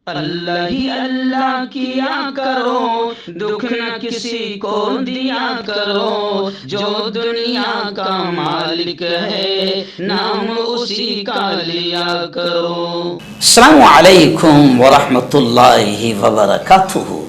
अल्लाह ही अल्लाह किया करो, दुख न किसी को दिया करो, जो दुनिया का मालिक है नाम उसी का लिया करो। अस्सलामु अलैकुम वरहमतुल्लाहि वबरकातुहू।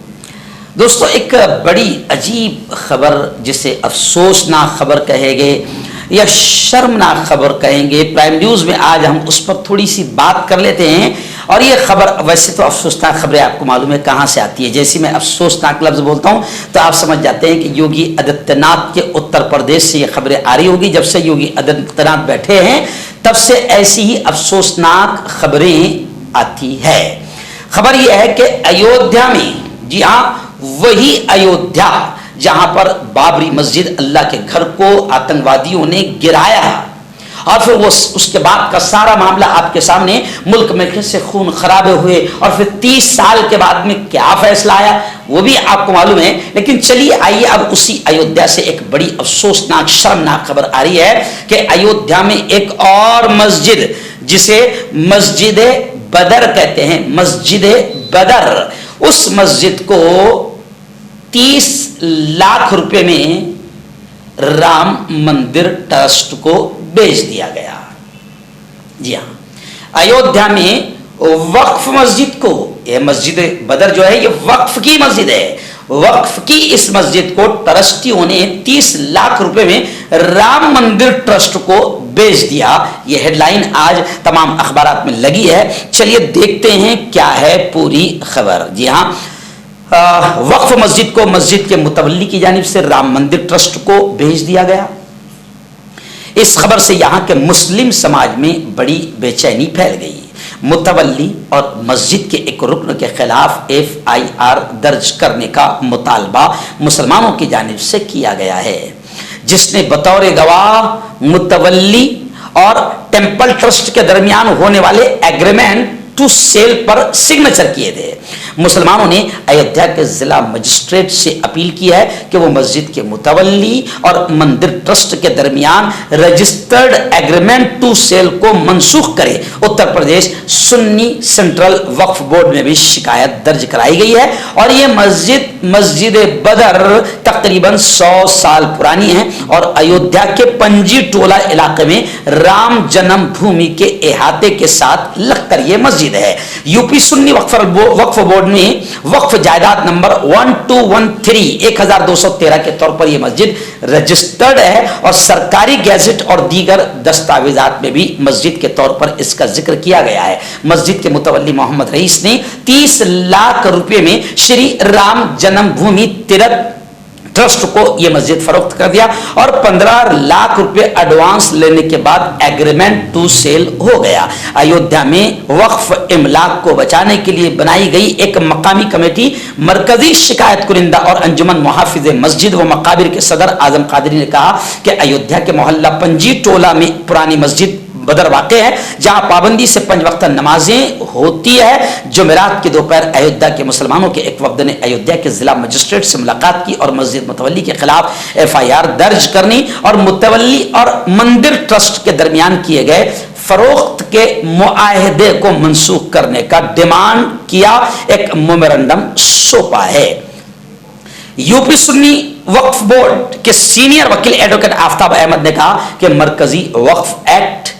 दोस्तों, एक बड़ी अजीब खबर, जिसे अफसोसनाक खबर कहेंगे या शर्मनाक खबर कहेंगे, प्राइम न्यूज़ में आज हम उस पर थोड़ी सी बात कर लेते हैं। और ये खबर, वैसे तो अफसोसनाक खबरें आपको मालूम है कहाँ से आती है। जैसे मैं अफसोसनाक लफ्ज़ बोलता हूँ तो आप समझ जाते हैं कि योगी आदित्यनाथ के उत्तर प्रदेश से ये खबरें आ रही होगी। जब से योगी आदित्यनाथ बैठे हैं तब से ऐसी ही अफसोसनाक खबरें आती है। खबर यह है कि अयोध्या में, जी हाँ, वही अयोध्या जहां पर बाबरी मस्जिद, अल्लाह के घर को आतंकवादियों ने गिराया, और फिर वो उसके बाद का सारा मामला आपके सामने, मुल्क में कैसे खून खराबे हुए, और फिर 30 साल के बाद में क्या फैसला आया वो भी आपको मालूम है। लेकिन चलिए आइए, अब उसी अयोध्या से एक बड़ी अफसोसनाक शर्मनाक खबर आ रही है कि अयोध्या में एक और मस्जिद, जिसे मस्जिद बदर कहते हैं, मस्जिद बदर, उस मस्जिद को 30 लाख रुपए में राम मंदिर ट्रस्ट को बेच दिया गया। जी हाँ, अयोध्या में वक्फ मस्जिद को, यह मस्जिद बदर जो है ये वक्फ की मस्जिद है, वक्फ की इस मस्जिद को ट्रस्टियों ने 30 लाख रुपए में राम मंदिर ट्रस्ट को बेच दिया। यह हेडलाइन आज तमाम अखबारात में लगी है। चलिए देखते हैं क्या है पूरी खबर। जी हाँ, वक्फ मस्जिद को मस्जिद के मुतवल्ली की जानिब से राम मंदिर ट्रस्ट को भेज दिया गया। इस खबर से यहां के मुस्लिम समाज में बड़ी बेचैनी फैल गई। मुतवल्ली और मस्जिद के एक रुकन के खिलाफ FIR दर्ज करने का मुतालबा मुसलमानों की जानिब से किया गया है, जिसने बतौर गवाह मुतवल्ली और टेम्पल ट्रस्ट के दरमियान होने वाले एग्रीमेंट टू सेल पर सिग्नेचर किए थे। मुसलमानों ने अयोध्या के जिला मजिस्ट्रेट से अपील की है कि वो मस्जिद के मुतवल्ली और मंदिर ट्रस्ट के दरमियान रजिस्टर्ड एग्रीमेंट टू सेल को मनसूख करे। उत्तर प्रदेश सुन्नी सेंट्रल वक्फ बोर्ड में भी शिकायत दर्ज कराई गई है, और ये मस्जिद बदर तकरीबन 100 साल पुरानी है और अयोध्या के पंजी टोला इलाके में राम जन्मभूमि के अहाते के साथ लगकर यह मस्जिद है। यूपी सुन्नी वक्फ बोर्ड में वक्फ जायदाद नंबर 1213 के तौर पर यह मस्जिद रजिस्टर्ड है, और सरकारी गैजेट और दीगर दस्तावेजात में भी मस्जिद के तौर पर इसका जिक्र किया गया है। मस्जिद के मुतवल्ली मोहम्मद रईस ने 30 लाख रुपए में श्री राम जन्मभूमि तीर्थ ट्रस्ट को यह मस्जिद फरोख्त कर दिया, और 15 लाख रुपए एडवांस लेने के बाद एग्रीमेंट टू सेल हो गया। अयोध्या में वक्फ इमलाक को बचाने के लिए बनाई गई एक मकामी कमेटी मरकजी शिकायत कुरिंदा और अंजुमन मुहाफिज मस्जिद व मकाबिर के सदर आजम कादरी ने कहा कि अयोध्या के मोहल्ला पंजी टोला में पुरानी मस्जिद बदर वाक़ है, जहां पाबंदी से 5 वक्त नमाजें होती है। जुमेरात की दोपहर अयोध्या के मुसलमानों के एक वफ्द ने अयोध्या के जिला मजिस्ट्रेट से मुलाकात की और मस्जिद मुतवल्ली के खिलाफ FIR दर्ज करनी और मुतवल्ली और मंदिर ट्रस्ट के दरमियान किए गए फरोख्त के मुआहदे को मनसूख करने का डिमांड किया। एक मेमोरेंडम सौंपा है। यूपी सुन्नी वक्फ बोर्ड के सीनियर वकील एडवोकेट आफ्ताब अहमद ने कहा कि मरकजी वक्फ एक्ट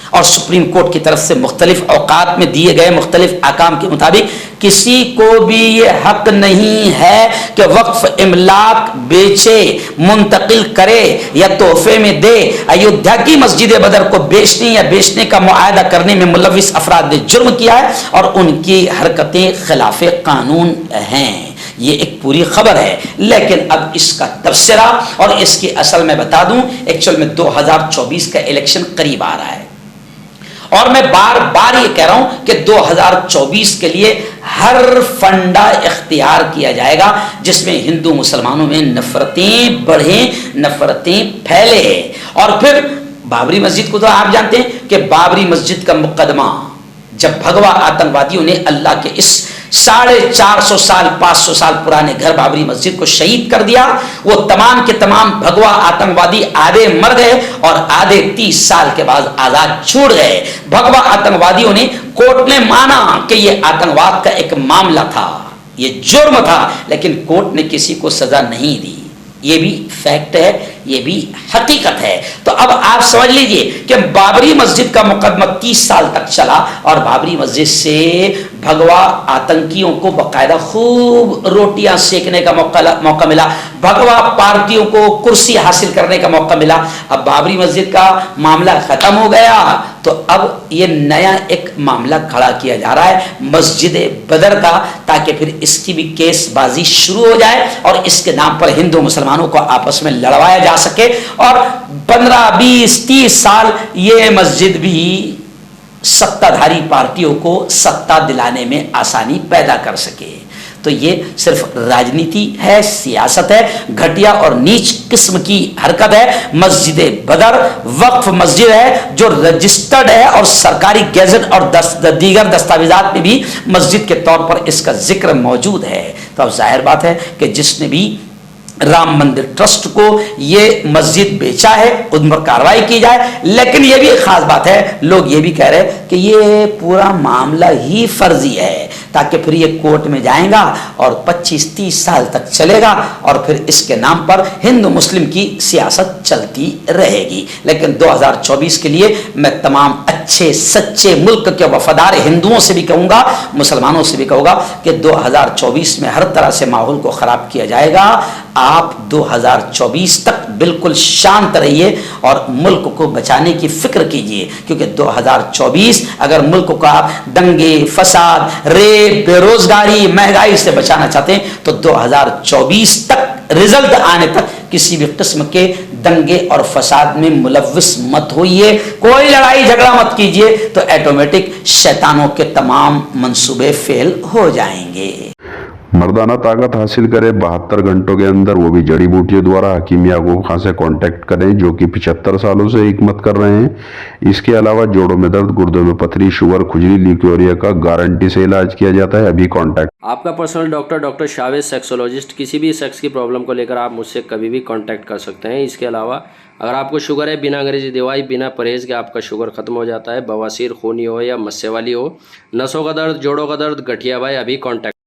और सुप्रीम कोर्ट की तरफ से मुख्तलिफ औकात में दिए गए मुख्तलिफ अहकाम के मुताबिक किसी को भी ये हक नहीं है कि वक्फ इमलाक बेचे, मुंतकिल करे या तोहफे में दे। अयोध्या की मस्जिद बदर को बेचने या बेचने का मुआहदा करने में मुलविस अफराद ने जुर्म किया है और उनकी हरकतें खिलाफे कानून हैं। ये एक पूरी खबर है, लेकिन अब इसका तबसरा और इसकी असल में बता दूं, एक्चुअल में 2024 का इलेक्शन करीब आ रहा है, और मैं बार बार ये कह रहा हूं कि 2024 के लिए हर फंडा इख्तियार किया जाएगा जिसमें हिंदू मुसलमानों में नफरतें बढ़े, नफरतें फैले। और फिर बाबरी मस्जिद को तो आप जानते हैं कि बाबरी मस्जिद का मुकदमा जब भगवा आतंकवादियों ने अल्लाह के इस 450 साल 500 साल पुराने घर बाबरी मस्जिद को शहीद कर दिया। वो तमाम के तमाम भगवा आतंकवादी आधे मर गए और आधे 30 साल के बाद आजाद छूट गए। भगवा आतंकवादियों ने, कोर्ट ने माना कि यह आतंकवाद का एक मामला था, ये जुर्म था, लेकिन कोर्ट ने किसी को सजा नहीं दी। ये भी फैक्ट है, ये भी हकीकत है। तो अब आप समझ लीजिए कि बाबरी मस्जिद का मुकदमा 30 साल तक चला और बाबरी मस्जिद से भगवा आतंकियों को बकायदा खूब रोटियां सेकने का मौका मिला, भगवा पार्टियों को कुर्सी हासिल करने का मौका मिला। अब बाबरी मस्जिद का मामला खत्म हो गया तो अब ये नया एक मामला खड़ा किया जा रहा है मस्जिद बदर का, ताकि फिर इसकी भी केसबाजी शुरू हो जाए और इसके नाम पर हिंदू मुसलमानों को आपस में लड़वाया जा सके और 15, 20, 30 साल ये मस्जिद भी सत्ताधारी पार्टियों को सत्ता दिलाने में आसानी पैदा कर सके। तो ये सिर्फ राजनीति है, सियासत है, घटिया और नीच किस्म की हरकत है। मस्जिद बदर वक्फ मस्जिद है जो रजिस्टर्ड है और सरकारी गैजेट और दीगर दस्तावेजात में भी मस्जिद के तौर पर इसका जिक्र मौजूद है। तो अब जाहिर बात है कि जिसने भी राम मंदिर ट्रस्ट को ये मस्जिद बेचा है उन पर कार्रवाई की जाए। लेकिन ये भी एक खास बात है, लोग ये भी कह रहे हैं कि ये पूरा मामला ही फर्जी है, ताकि फिर ये कोर्ट में जाएगा और 25-30 साल तक चलेगा और फिर इसके नाम पर हिंदू मुस्लिम की सियासत चलती रहेगी। लेकिन 2024 के लिए मैं तमाम अच्छे सच्चे मुल्क के वफादार हिंदुओं से भी कहूंगा, मुसलमानों से भी कहूंगा कि 2024 में हर तरह से माहौल को खराब किया जाएगा। आप 2024 तक बिल्कुल शांत रहिए और मुल्क को बचाने की फिक्र कीजिए, क्योंकि 2024 अगर मुल्क को आप दंगे, फसाद, रेप, बेरोजगारी, महंगाई से बचाना चाहते हैं तो 2024 तक रिजल्ट आने तक किसी भी किस्म के दंगे और फसाद में मुलव्विस मत होइए, कोई लड़ाई झगड़ा मत कीजिए, तो ऑटोमेटिक शैतानों के तमाम मंसूबे फेल हो जाएंगे। मर्दाना ताकत हासिल करें 72 घंटों के अंदर, वो भी जड़ी बूटियों द्वारा। हकीम याकूब खान से कांटेक्ट करें जो कि 75 सालों से हिकमत कर रहे हैं। इसके अलावा जोड़ों में दर्द, गुर्दों में पथरी, शुगर, खुजली, ल्यूकेरिया का गारंटी से इलाज किया जाता है। अभी कांटेक्ट। आपका पर्सनल डॉक्टर शावेज सेक्सोलॉजिस्ट, किसी भी सेक्स की प्रॉब्लम को लेकर आप मुझसे कभी भी कांटेक्ट कर सकते हैं। इसके अलावा अगर आपको शुगर है, बिना अंग्रेजी दवाई, बिना परहेज के आपका शुगर खत्म हो जाता है, बवासीर, खूनी हो या मस्से वाली हो, नसों का दर्द, जोड़ों का दर्द, गठिया भाई, अभी कांटेक्ट।